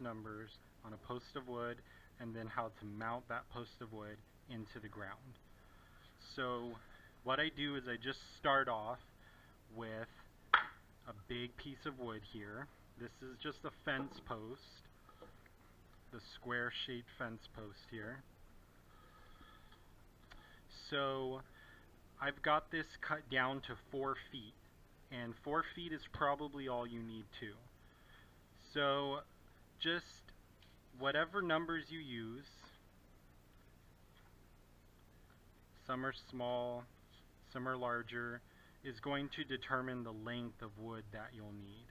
numbers on a post of wood, and then how to mount that post of wood into the ground. So what I do is I just start off with a big piece of wood here. This is just a fence post, the square shaped fence post here. So I've got this cut down to 4 feet, and 4 feet is probably all you need too. So just whatever numbers you use, some are small, some are larger, is going to determine the length of wood that you'll need.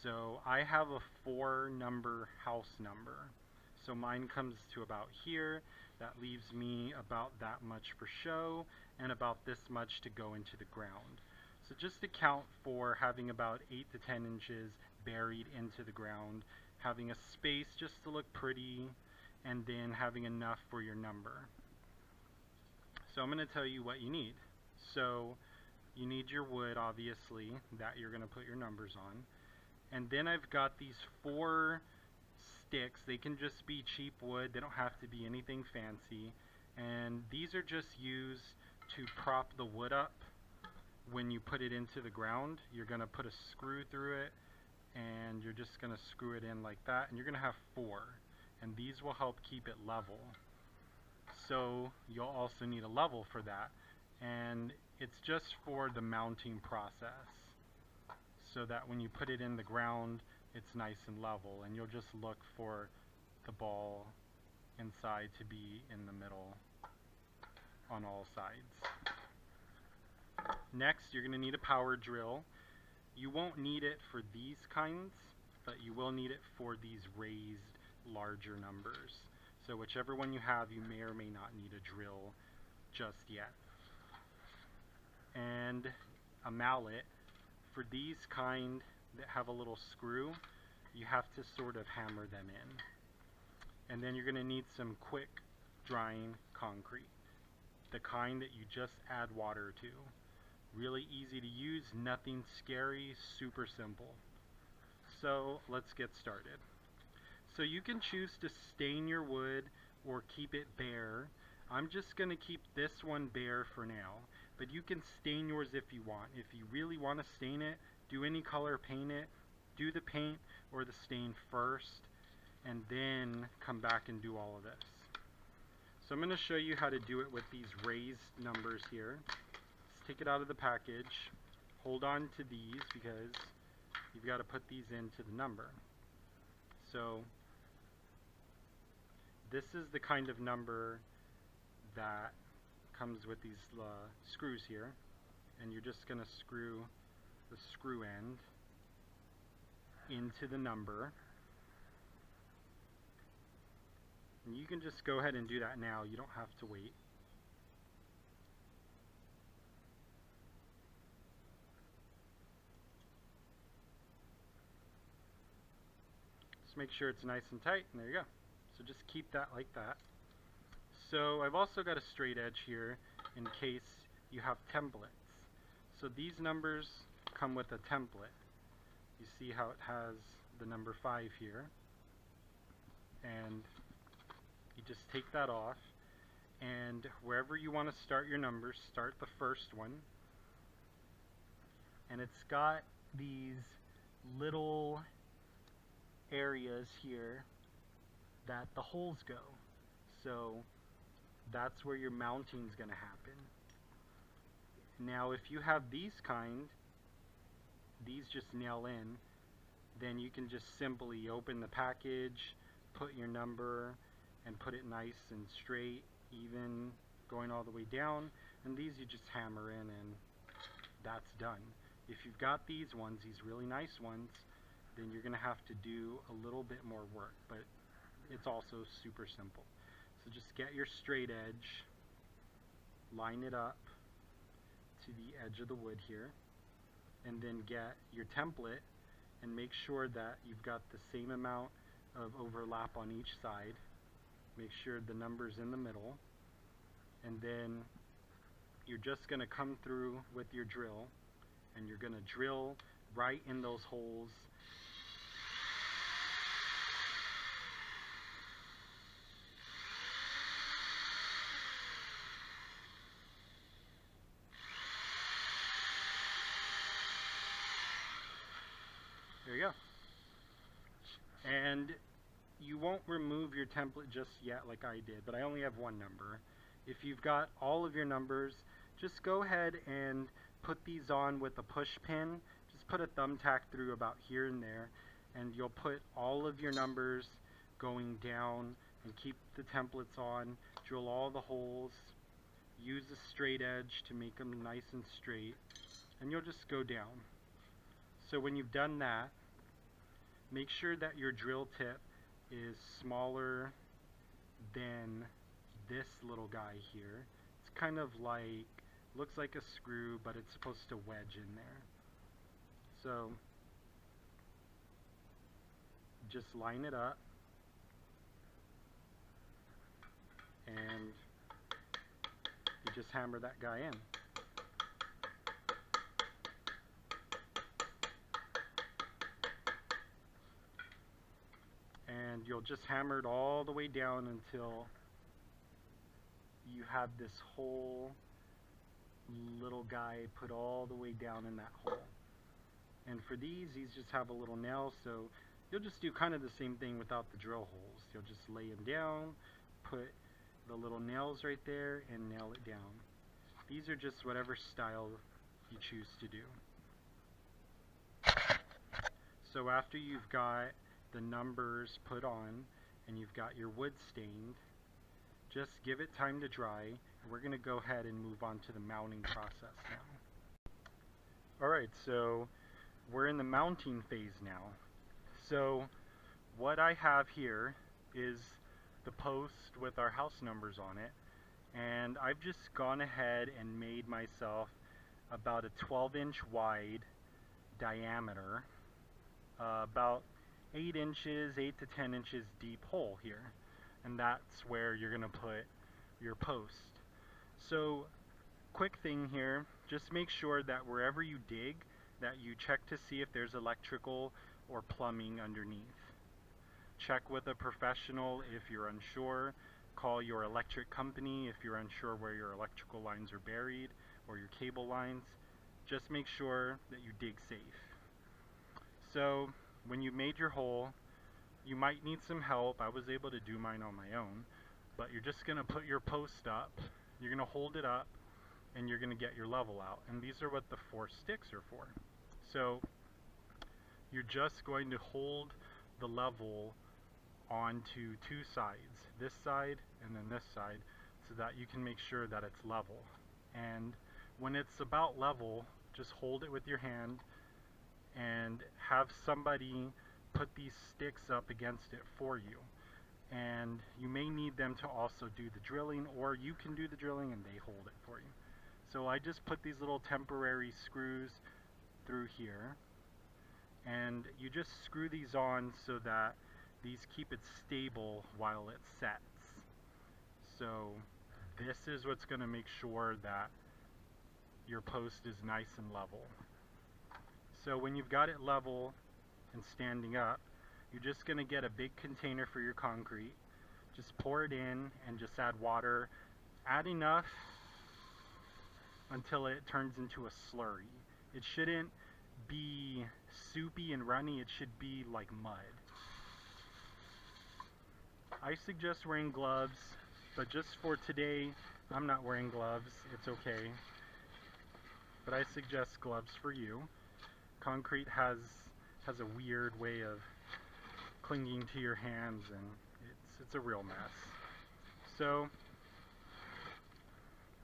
So I have a 4 number house number. So mine comes to about here. That leaves me about that much for show and about this much to go into the ground. So just account for having about 8 to 10 inches buried into the ground, having a space just to look pretty, and then having enough for your number. So I'm going to tell you what you need. So you need your wood, obviously, that you're going to put your numbers on. And then I've got these 4 sticks. They can just be cheap wood. They don't have to be anything fancy. And these are just used to prop the wood up when you put it into the ground. You're going to put a screw through it, and you're just going to screw it in like that. And you're going to have 4. And these will help keep it level. So you'll also need a level for that. And it's just for the mounting process, so that when you put it in the ground, it's nice and level, and you'll just look for the ball inside to be in the middle on all sides. Next, you're going to need a power drill. You won't need it for these kinds, but you will need it for these raised larger numbers. So whichever one you have, you may or may not need a drill just yet. And a mallet. For these kind that have a little screw, you have to sort of hammer them in. And then you're going to need some quick drying concrete, the kind that you just add water to. Really easy to use, nothing scary, super simple. So let's get started. So you can choose to stain your wood or keep it bare. I'm just going to keep this one bare for now, but you can stain yours if you want. If you really want to stain it, do any color, paint it. Do the paint or the stain first, and then come back and do all of this. So I'm going to show you how to do it with these raised numbers here. Let's take it out of the package. Hold on to these because you've got to put these into the number. So this is the kind of number that comes with these screws here, and you're just going to screw the screw end into the number. And you can just go ahead and do that now, you don't have to wait. Just make sure it's nice and tight, and there you go. So just keep that like that. So I've also got a straight edge here in case you have templates. So these numbers come with a template. You see how it has the number 5 here, and you just take that off, and wherever you want to start your numbers, start the first one, and it's got these little areas here that the holes go. So that's where your mounting is going to happen. Now if you have these kind, these just nail in, then you can just simply open the package, put your number, and put it nice and straight, even, going all the way down, and these you just hammer in, and that's done. If you've got these ones, these really nice ones, then you're going to have to do a little bit more work, but it's also super simple. So just get your straight edge, line it up to the edge of the wood here, and then get your template and make sure that you've got the same amount of overlap on each side. Make sure the number's in the middle, and then you're just going to come through with your drill, and you're going to drill right in those holes There you go. And you won't remove your template just yet like I did, but I only have one number. If you've got all of your numbers, just go ahead and put these on with a push pin. Just put a thumbtack through about here and there, and you'll put all of your numbers going down, and keep the templates on. Drill all the holes. Use a straight edge to make them nice and straight, and you'll just go down. So when you've done that, make sure that your drill tip is smaller than this little guy here. It's kind of like, looks like a screw, but it's supposed to wedge in there. So just line it up, and you just hammer that guy in. And you'll just hammer it all the way down until you have this whole little guy put all the way down in that hole. And for these just have a little nail, so you'll just do kind of the same thing without the drill holes. You'll just lay them down, put the little nails right there, and nail it down. These are just whatever style you choose to do. So after you've got the numbers put on and you've got your wood stained, just give it time to dry, and we're going to go ahead and move on to the mounting process now. Alright, so we're in the mounting phase now. So what I have here is the post with our house numbers on it, and I've just gone ahead and made myself about a 12-inch wide diameter, about 8 inches, 8 to 10 inches deep hole here, and that's where you're going to put your post. So quick thing here, just make sure that wherever you dig, that you check to see if there's electrical or plumbing underneath. Check with a professional if you're unsure. Call your electric company if you're unsure where your electrical lines are buried or your cable lines. Just make sure that you dig safe. So when you made your hole, you might need some help. I was able to do mine on my own, but you're just going to put your post up, you're going to hold it up, and you're going to get your level out. And these are what the 4 sticks are for. So you're just going to hold the level onto 2 sides, this side and then this side, so that you can make sure that it's level. And when it's about level, just hold it with your hand and have somebody put these sticks up against it for you. And you may need them to also do the drilling, or you can do the drilling and they hold it for you. So I just put these little temporary screws through here, and you just screw these on so that these keep it stable while it sets. So this is what's going to make sure that your post is nice and level. So when you've got it level and standing up, you're just going to get a big container for your concrete. Just pour it in and just add water. Add enough until it turns into a slurry. It shouldn't be soupy and runny, it should be like mud. I suggest wearing gloves, but just for today, I'm not wearing gloves. It's okay. But I suggest gloves for you. Concrete has a weird way of clinging to your hands, and it's a real mess. So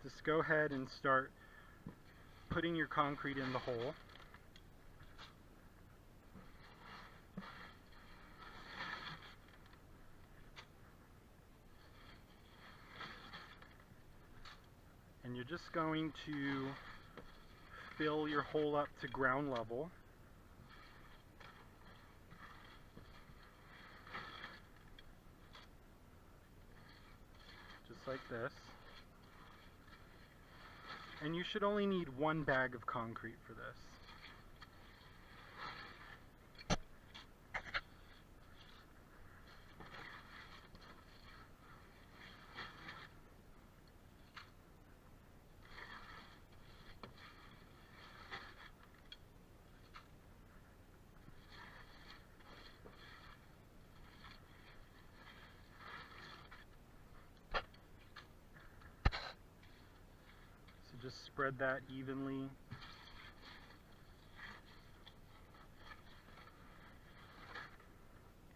just go ahead and start putting your concrete in the hole. And you're just going to fill your hole up to ground level. Just like this. And you should only need 1 bag of concrete for this. just spread that evenly.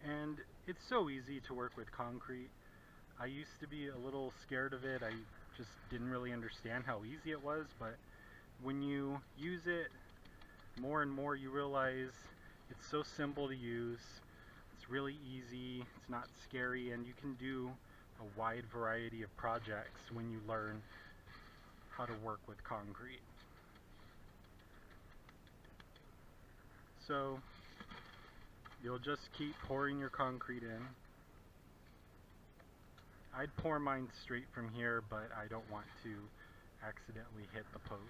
And it's so easy to work with concrete. I used to be a little scared of it. I just didn't really understand how easy it was, but when you use it more and more, you realize it's so simple to use. It's really easy, it's not scary, and you can do a wide variety of projects when you learn how to work with concrete. So you'll just keep pouring your concrete in. I'd pour mine straight from here, but I don't want to accidentally hit the post.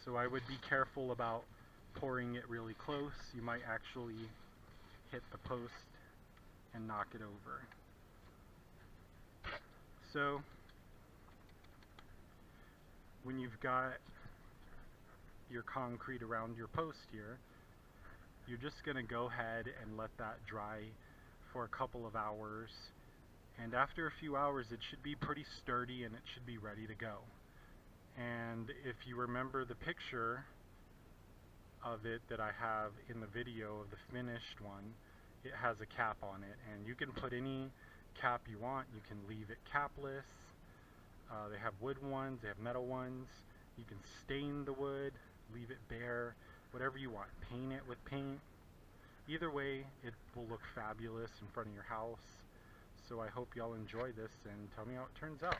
So I would be careful about pouring it really close. You might actually hit the post and knock it over. So when you've got your concrete around your post here, you're just going to go ahead and let that dry for a couple of hours. And after a few hours, it should be pretty sturdy and it should be ready to go. And if you remember the picture of it that I have in the video of the finished one, it has a cap on it, and you can put any cap you want. You can leave it capless. They have wood ones, they have metal ones. You can stain the wood, leave it bare, whatever you want. Paint it with paint. Either way, it will look fabulous in front of your house. So I hope y'all enjoy this and tell me how it turns out.